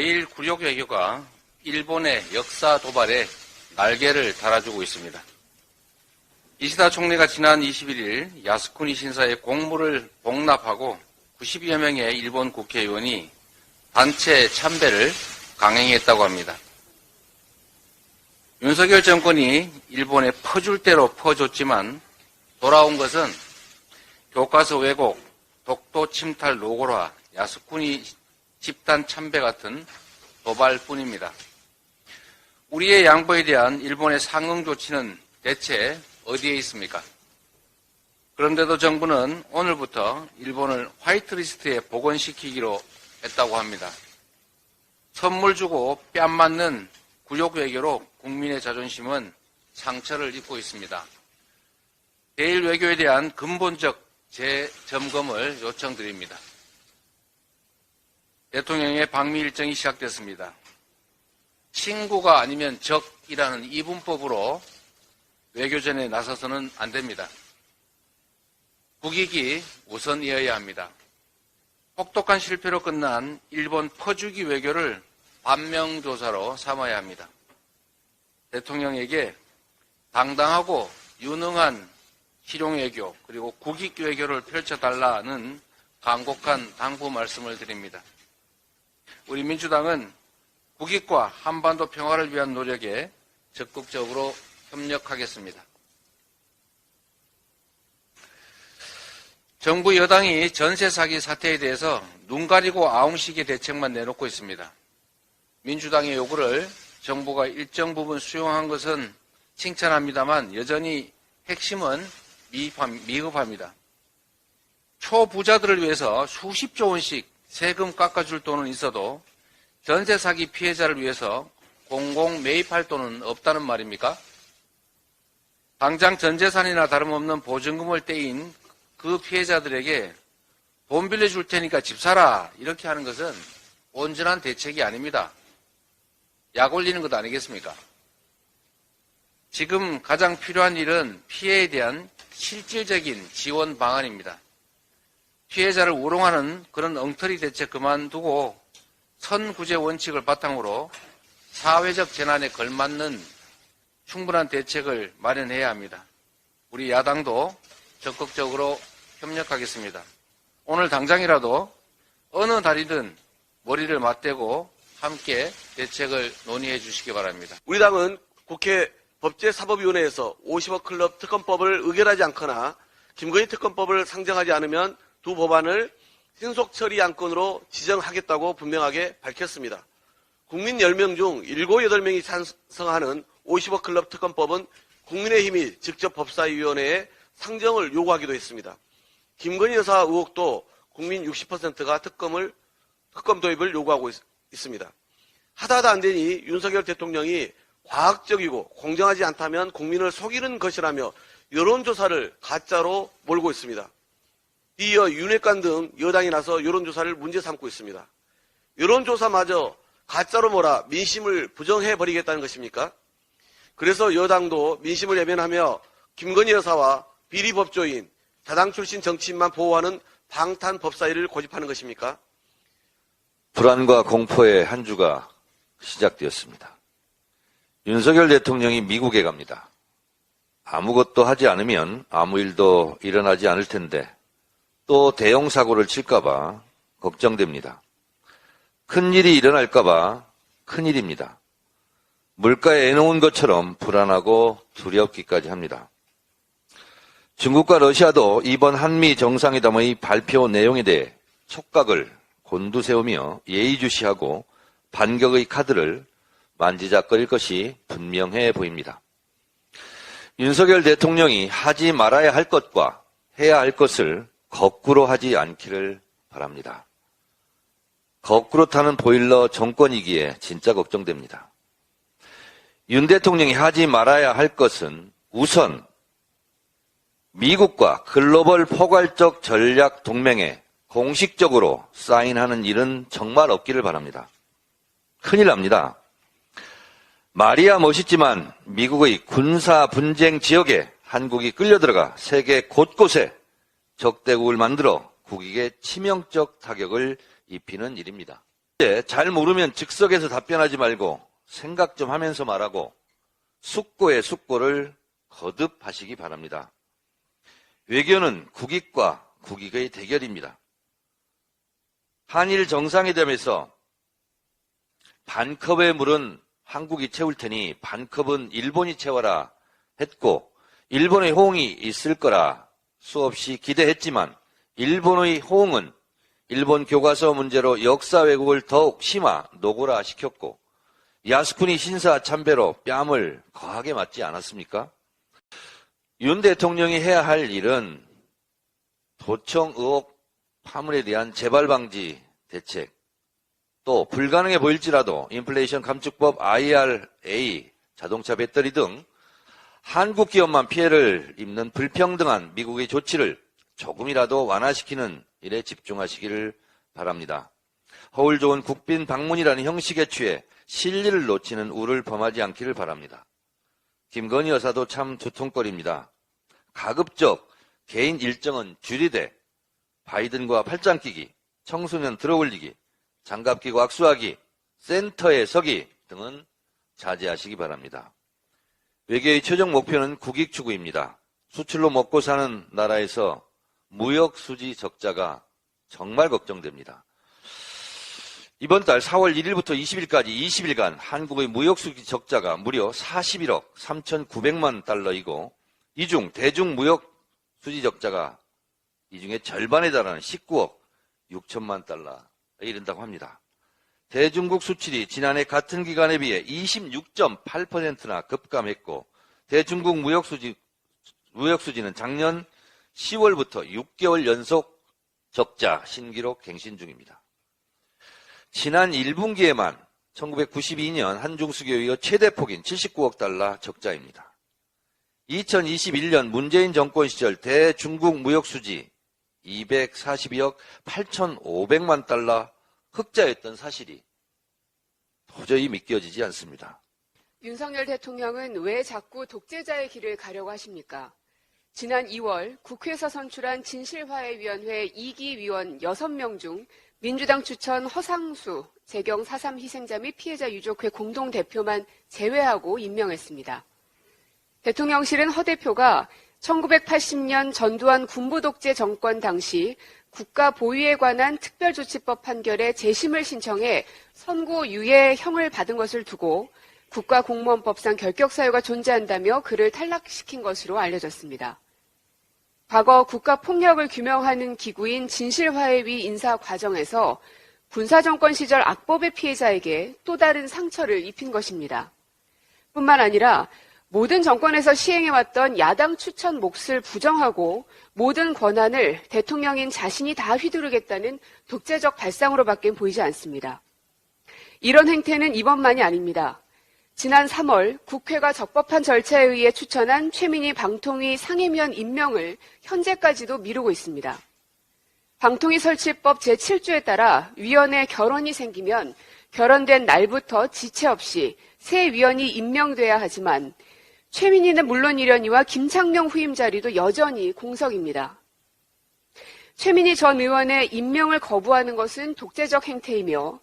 제1굴욕 외교가 일본의 역사 도발에 날개를 달아주고 있습니다. 이시다 총리가 지난 21일 야스쿠니 신사의 공물을 복납하고 90여 명의 일본 국회의원이 단체 참배를 강행했다고 합니다. 윤석열 정권이 일본에 퍼줄 대로 퍼줬지만 돌아온 것은 교과서 왜곡, 독도 침탈 노골화, 야스쿠니 집단 참배 같은 도발뿐입니다. 우리의 양보에 대한 일본의 상응 조치는 대체 어디에 있습니까? 그런데도 정부는 오늘부터 일본을 화이트리스트에 복원시키기로 했다고 합니다. 선물 주고 뺨 맞는 굴욕 외교로 국민의 자존심은 상처를 입고 있습니다. 대일 외교에 대한 근본적 재점검을 요청드립니다. 대통령의 방미 일정이 시작됐습니다. 친구가 아니면 적이라는 이분법으로 외교전에 나서서는 안 됩니다. 국익이 우선이어야 합니다. 혹독한 실패로 끝난 일본 퍼주기 외교를 반면교사로 삼아야 합니다. 대통령에게 당당하고 유능한 실용외교 그리고 국익외교를 펼쳐달라는 간곡한 당부 말씀을 드립니다. 우리 민주당은 국익과 한반도 평화를 위한 노력에 적극적으로 협력하겠습니다. 정부 여당이 전세 사기 사태에 대해서 눈 가리고 아웅식의 대책만 내놓고 있습니다. 민주당의 요구를 정부가 일정 부분 수용한 것은 칭찬합니다만 여전히 핵심은 미흡합니다. 초부자들을 위해서 수십조 원씩 세금 깎아줄 돈은 있어도 전세 사기 피해자를 위해서 공공 매입할 돈은 없다는 말입니까? 당장 전 재산이나 다름없는 보증금을 떼인 그 피해자들에게 돈 빌려줄 테니까 집 사라 이렇게 하는 것은 온전한 대책이 아닙니다. 약 올리는 것 아니겠습니까? 지금 가장 필요한 일은 피해에 대한 실질적인 지원 방안입니다. 피해자를 우롱하는 그런 엉터리 대책 그만두고 선구제 원칙을 바탕으로 사회적 재난에 걸맞는 충분한 대책을 마련해야 합니다. 우리 야당도 적극적으로 협력하겠습니다. 오늘 당장이라도 어느 달이든 머리를 맞대고 함께 대책을 논의해 주시기 바랍니다. 우리 당은 국회 법제사법위원회에서 50억 클럽 특검법을 의결하지 않거나 김건희 특검법을 상정하지 않으면 두 법안을 신속 처리 안건으로 지정하겠다고 분명하게 밝혔습니다. 국민 10명 중 7, 8명이 찬성하는 50억 클럽 특검법은 국민의힘이 직접 법사위원회에 상정을 요구하기도 했습니다. 김건희 여사 의혹도 국민 60%가 특검 도입을 요구하고 있습니다. 하다 안 되니 윤석열 대통령이 과학적이고 공정하지 않다면 국민을 속이는 것이라며 여론조사를 가짜로 몰고 있습니다. 이어 윤핵관 등 여당이 나서 여론조사를 문제 삼고 있습니다. 여론조사마저 가짜로 몰아 민심을 부정해버리겠다는 것입니까? 그래서 여당도 민심을 외면하며 김건희 여사와 비리법조인, 다당 출신 정치인만 보호하는 방탄법사위를 고집하는 것입니까? 불안과 공포의 한 주가 시작되었습니다. 윤석열 대통령이 미국에 갑니다. 아무것도 하지 않으면 아무 일도 일어나지 않을 텐데 또 대형 사고를 칠까봐 걱정됩니다. 큰일이 일어날까봐 큰일입니다. 물가에 애놓은 것처럼 불안하고 두렵기까지 합니다. 중국과 러시아도 이번 한미 정상회담의 발표 내용에 대해 촉각을 곤두세우며 예의주시하고 반격의 카드를 만지작거릴 것이 분명해 보입니다. 윤석열 대통령이 하지 말아야 할 것과 해야 할 것을 거꾸로 하지 않기를 바랍니다. 거꾸로 타는 보일러 정권이기에 진짜 걱정됩니다. 윤 대통령이 하지 말아야 할 것은 우선 미국과 글로벌 포괄적 전략 동맹에 공식적으로 사인하는 일은 정말 없기를 바랍니다. 큰일 납니다. 말이야 멋있지만 미국의 군사 분쟁 지역에 한국이 끌려들어가 세계 곳곳에 적대국을 만들어 국익에 치명적 타격을 입히는 일입니다. 잘 모르면 즉석에서 답변하지 말고 생각 좀 하면서 말하고 숙고의 숙고를 거듭하시기 바랍니다. 외교는 국익과 국익의 대결입니다. 한일 정상회담에서 반컵의 물은 한국이 채울 테니 반컵은 일본이 채워라 했고 일본의 호응이 있을 거라 수없이 기대했지만 일본의 호응은 일본 교과서 문제로 역사 왜곡을 더욱 심화 노골화시켰고 야스쿠니 신사 참배로 뺨을 거하게 맞지 않았습니까? 윤 대통령이 해야 할 일은 도청 의혹 파문에 대한 재발 방지 대책, 또 불가능해 보일지라도 인플레이션 감축법 IRA, 자동차 배터리 등 한국 기업만 피해를 입는 불평등한 미국의 조치를 조금이라도 완화시키는 일에 집중하시기를 바랍니다. 허울 좋은 국빈 방문이라는 형식에 취해 실리를 놓치는 우를 범하지 않기를 바랍니다. 김건희 여사도 참 두통거립니다. 가급적 개인 일정은 줄이되 바이든과 팔짱 끼기, 청소년 들어올리기, 장갑 끼고 악수하기, 센터에 서기 등은 자제하시기 바랍니다. 외교의 최종 목표는 국익 추구입니다. 수출로 먹고 사는 나라에서 무역 수지 적자가 정말 걱정됩니다. 이번 달 4월 1일부터 20일까지 20일간 한국의 무역 수지 적자가 무려 41억 3,900만 달러이고 이 중 대중 무역 수지 적자가 이 중에 절반에 달하는 19억 6천만 달러에 이른다고 합니다. 대중국 수출이 지난해 같은 기간에 비해 26.8%나 급감했고 대중국 무역 수지는 작년 10월부터 6개월 연속 적자 신기록 갱신 중입니다. 지난 1분기에만 1992년 한중수교에 이어 최대폭인 79억 달러 적자입니다. 2021년 문재인 정권 시절 대중국 무역 수지 242억 8,500만 달러 흑자였던 사실이 도저히 믿겨지지 않습니다. 윤석열 대통령은 왜 자꾸 독재자의 길을 가려고 하십니까? 지난 2월 국회에서 선출한 진실화해위원회 2기 위원 6명 중 민주당 추천 허상수 재경 4.3 희생자 및 피해자 유족회 공동대표만 제외하고 임명했습니다. 대통령실은 허 대표가 1980년 전두환 군부독재 정권 당시 국가 보위에 관한 특별조치법 판결에 재심을 신청해 선고유예형을 받은 것을 두고 국가공무원법상 결격사유가 존재한다며 그를 탈락시킨 것으로 알려졌습니다. 과거 국가폭력을 규명하는 기구인 진실화해위 인사 과정에서 군사정권 시절 악법의 피해자에게 또 다른 상처를 입힌 것입니다. 뿐만 아니라 모든 정권에서 시행해왔던 야당 추천 몫을 부정하고 모든 권한을 대통령인 자신이 다 휘두르겠다는 독재적 발상으로밖에 보이지 않습니다. 이런 행태는 이번만이 아닙니다. 지난 3월 국회가 적법한 절차에 의해 추천한 최민희 방통위 상임위원 임명을 현재까지도 미루고 있습니다. 방통위 설치법 제7조에 따라 위원회 결원이 생기면 결원된 날부터 지체 없이 새 위원이 임명돼야 하지만 최민희는 물론이려니와 김창룡 후임 자리도 여전히 공석입니다. 최민희 전 의원의 임명을 거부하는 것은 독재적 행태이며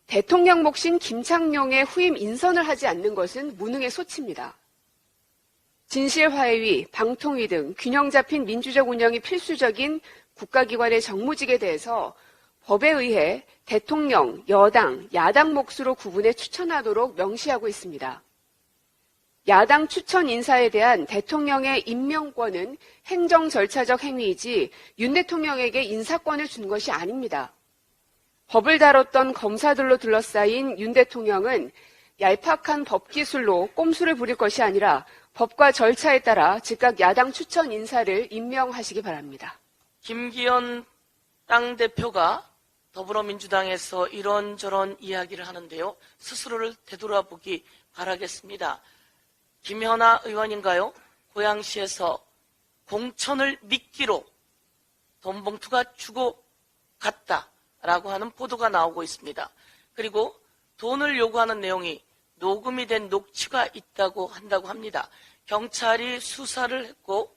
대통령 몫인 김창룡의 후임 인선을 하지 않는 것은 무능의 소치입니다. 진실화해위, 방통위 등 균형 잡힌 민주적 운영이 필수적인 국가기관의 정무직에 대해서 법에 의해 대통령, 여당, 야당 몫으로 구분해 추천하도록 명시하고 있습니다. 야당 추천 인사에 대한 대통령의 임명권은 행정 절차적 행위이지 윤 대통령에게 인사권을 준 것이 아닙니다. 법을 다뤘던 검사들로 둘러싸인 윤 대통령은 얄팍한 법기술로 꼼수를 부릴 것이 아니라 법과 절차에 따라 즉각 야당 추천 인사를 임명하시기 바랍니다. 김기현 당대표가 더불어민주당에서 이런저런 이야기를 하는데요. 스스로를 되돌아보기 바라겠습니다. 김현아 의원인가요? 고양시에서 공천을 미끼로 돈 봉투가 주고 갔다라고 하는 보도가 나오고 있습니다. 그리고 돈을 요구하는 내용이 녹음이 된 녹취가 있다고 한다고 합니다. 경찰이 수사를 했고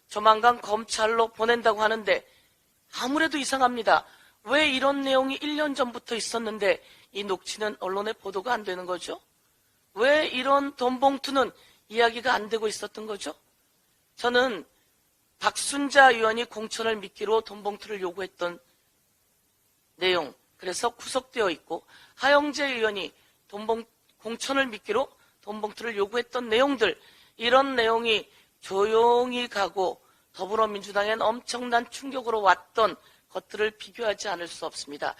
조만간 검찰로 보낸다고 하는데 아무래도 이상합니다. 왜 이런 내용이 1년 전부터 있었는데 이 녹취는 언론에 보도가 안 되는 거죠? 왜 이런 돈 봉투는 이야기가 안 되고 있었던 거죠? 저는 박순자 의원이 공천을 미끼로 돈 봉투를 요구했던 내용, 그래서 구속되어 있고 하영재 의원이 공천을 미끼로 돈 봉투를 요구했던 내용들, 이런 내용이 조용히 가고 더불어민주당엔 엄청난 충격으로 왔던 것들을 비교하지 않을 수 없습니다.